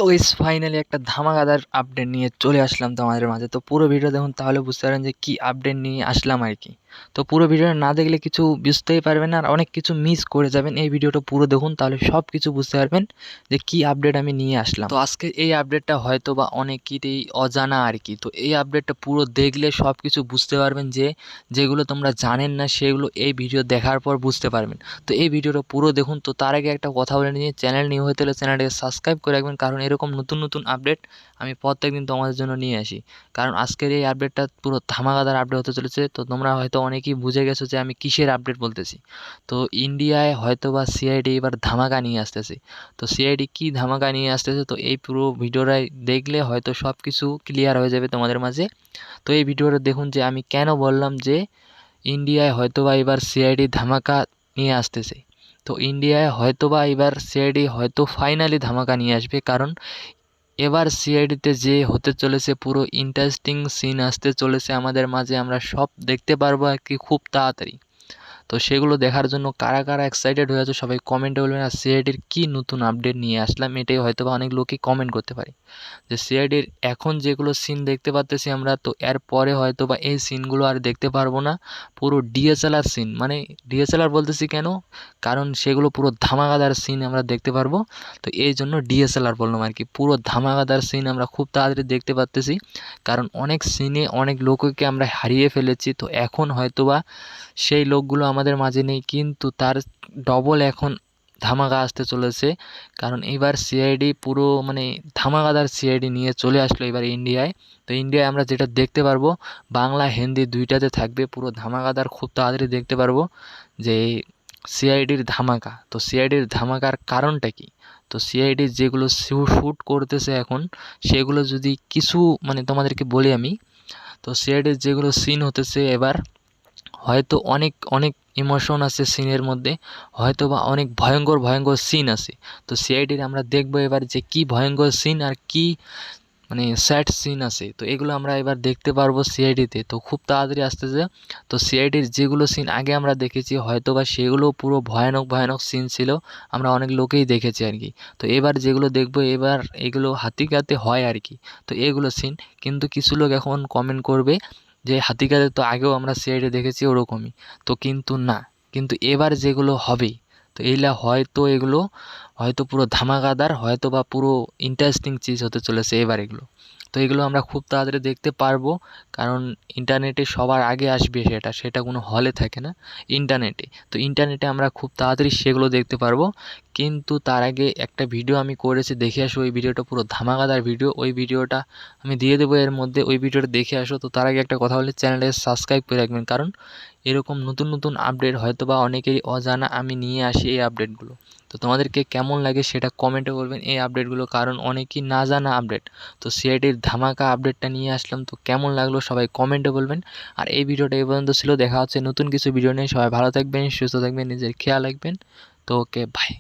তো guys finally একটা ধামাকাদার update নিয়ে চলে আসলাম তোমাদের মাঝে। তো পুরো ভিডিও দেখুন, তাহলে বুঝতে পারবেন যে কি আপডেট নিয়ে আসলাম আর কি। তো পুরো ভিডিওটা না দেখলে কিছু বুঝতেই পারবেন না, আর অনেক কিছু মিস করে যাবেন। এই ভিডিওটা পুরো দেখুন, তাহলে সব কিছু বুঝতে পারবেন যে কি আপডেট আমি নিয়ে আসলাম। তো আজকে এই আপডেটটা হয়তো বা অনেকেরই অজানা আর কি। তো এই আপডেটটা পুরো দেখলে সব কিছু বুঝতে পারবেন, যে যেগুলো তোমরা জানেন না সেগুলো এই ভিডিও দেখার পর বুঝতে পারবেন। তো এই ভিডিওটা পুরো দেখুন। তো তার আগে একটা কথা বলে নিয়ে, চ্যানেল নিউ হতে হলে চ্যানেলটাকে সাবস্ক্রাইব করে রাখবেন, কারণ এরকম নতুন নতুন আপডেট আমি প্রত্যেকদিন তোমাদের জন্য নিয়ে আসি। কারণ আজকের এই আপডেটটা পুরো ধামাকাদার আপডেট হতে চলেছে। তো তোমরা হয়তো অনেকেই বুঝে গেছো যে আমি কিসের আপডেট বলতেছি। তো ইন্ডিয়ায় হয়তো বা সিআইডি এবার ধামাকা নিয়ে আসতেছে। তো সিআইডি কি ধামাকা নিয়ে আসতেছে, তো এই পুরো ভিডিওটাই দেখলে হয়তো সব কিছু ক্লিয়ার হয়ে যাবে তোমাদের মাঝে। তো এই ভিডিওটা দেখুন যে আমি কেন বললাম যে ইন্ডিয়ায় হয়তোবা এবার সিআইডি ধামাকা নিয়ে আসতেছে। তো ইন্ডিয়ায় হয়তোবা এবার সিআইডি হয়তো ফাইনালি ধামাকা নিয়ে আসবে, কারণ এবার সিআইডিতে যে হতে চলেছে পুরো ইন্টারেস্টিং সিন আসতে চলেছে আমাদের মাঝে, আমরা সব দেখতে পারবো আর কি খুব তাড়াতাড়ি। তো সেগুলো দেখার জন্য কারা কারা এক্সাইটেড হয়ে আছো সবাই কমেন্টে বলবেন। আর সিআইডির কী নতুন আপডেট নিয়ে আসলাম, এটাই হয়তো বা অনেক লোকই কমেন্ট করতে পারে। যে সিআইডির এখন যেগুলো সিন দেখতে পারতেছি আমরা, তো এর পরে হয়তো বা এই সিনগুলো আর দেখতে পারবো না। পুরো ডিএসএলআর সিন, মানে ডিএসএলআর বলতেছি কেন, কারণ সেগুলো পুরো ধামাকাদার সিন আমরা দেখতে পারবো। তো এই জন্য ডিএসএলআর বললাম আর কি। পুরো ধামাকাদার সিন আমরা খুব তাড়াতাড়ি দেখতে পারতেছি, কারণ অনেক সিনে অনেক লোককে আমরা হারিয়ে ফেলেছি। তো এখন হয়তোবা সেই লোকগুলো আমাদের মাঝে নেই, কিন্তু তার ডবল এখন ধামাকা আসতে চলেছে। কারণ এবার সিআইডি পুরো মানে ধামাকাদার সিআইডি নিয়ে চলে আসলো এবার ইন্ডিয়ায়। তো ইন্ডিয়ায় আমরা যেটা দেখতে পারবো, বাংলা হিন্দি দুইটাতে থাকবে, পুরো ধামাকাদার খুব তাড়াতাড়ি দেখতে পারবো যে সিআইডির ধামাকা। তো সিআইডির ধামাকার কারণটা কি, তো সিআইডি যেগুলো শ্যুট করতেছে এখন, সেগুলো যদি কিছু মানে তোমাদেরকে বলি আমি। তো সিআইডির যেগুলো সিন হতেছে এবার, হয়তো অনেক অনেক ইমোশন আছে সিনের মধ্যে, হয়তো বা অনেক ভয়ঙ্কর ভয়ঙ্কর সিন আছে। তো সিআইডির আমরা দেখবো এবার যে কি ভয়ঙ্কর সিন আর কি মানে স্যাড সিন আছে। তো এগুলো আমরা এবার দেখতে পারবো সিআইডিতে। তো খুব তাড়াতাড়ি আসতেছে। তো সিআইডির যেগুলো সিন আগে আমরা দেখেছি হয়তো বা সেগুলো পুরো ভয়ানক ভয়ানক সিন ছিল, আমরা অনেক লোকেই দেখেছি আর কি। তো এবার যেগুলো দেখবো এবার এগুলো হাতিকাতে হয় আর কি। তো এগুলো সিন, কিন্তু কিছু লোক এখন কমেন্ট করবে যে হাতিকাতে তো আগেও আমরা সিআইডি দেখেছি ওরকমই। তো কিন্তু না, কিন্তু এবার যেগুলো হবে, তো এইগুলা হয়তো এগুলো হয়তো পুরো ধামাকাদার, হয়তো বা পুরো ইন্টারেস্টিং চিজ হতে চলেছে এবার এগুলো। তো এগুলো আমরা খুব তাড়াতাড়ি দেখতে পারবো, কারণ ইন্টারনেটে সবার আগে আসবে সেটা, সেটা কোনো হলে থাকে না, ইন্টারনেটে। তো ইন্টারনেটে আমরা খুব তাড়াতাড়ি সেগুলো দেখতে পারবো। কিন্তু তার আগে একটা ভিডিও আমি করেছি, দেখে আসো ওই ভিডিওটা, পুরো ধামাকাদার ভিডিও। ওই ভিডিওটা আমি দিয়ে দেবো এর মধ্যে, ওই ভিডিওটা দেখে আসো। তো তার আগে একটা কথা বলি, চ্যানেলটাকে সাবস্ক্রাইব করে রাখবেন, কারণ এরকম নতুন নতুন আপডেট হয়তো বা অনেকেরই অজানা, আমি নিয়ে আসি এই আপডেটগুলো। তো তোমাদেরকে কেমন লাগে সেটা কমেন্টে বলবেন এই আপডেটগুলো, কারণ অনেকেই না জানা আপডেট। তো সিআইডির ধামাকা আপডেটটা নিয়ে আসলাম, তো কেমন লাগলো সবাই কমেন্টে বলবেন। আর এই ভিডিওটা এই পর্যন্ত ছিল, দেখা হচ্ছে নতুন কিছু ভিডিও নিয়ে। সবাই ভালো থাকবেন, সুস্থ থাকবেন, নিজের খেয়াল রাখবেন। তো ওকে, বাই।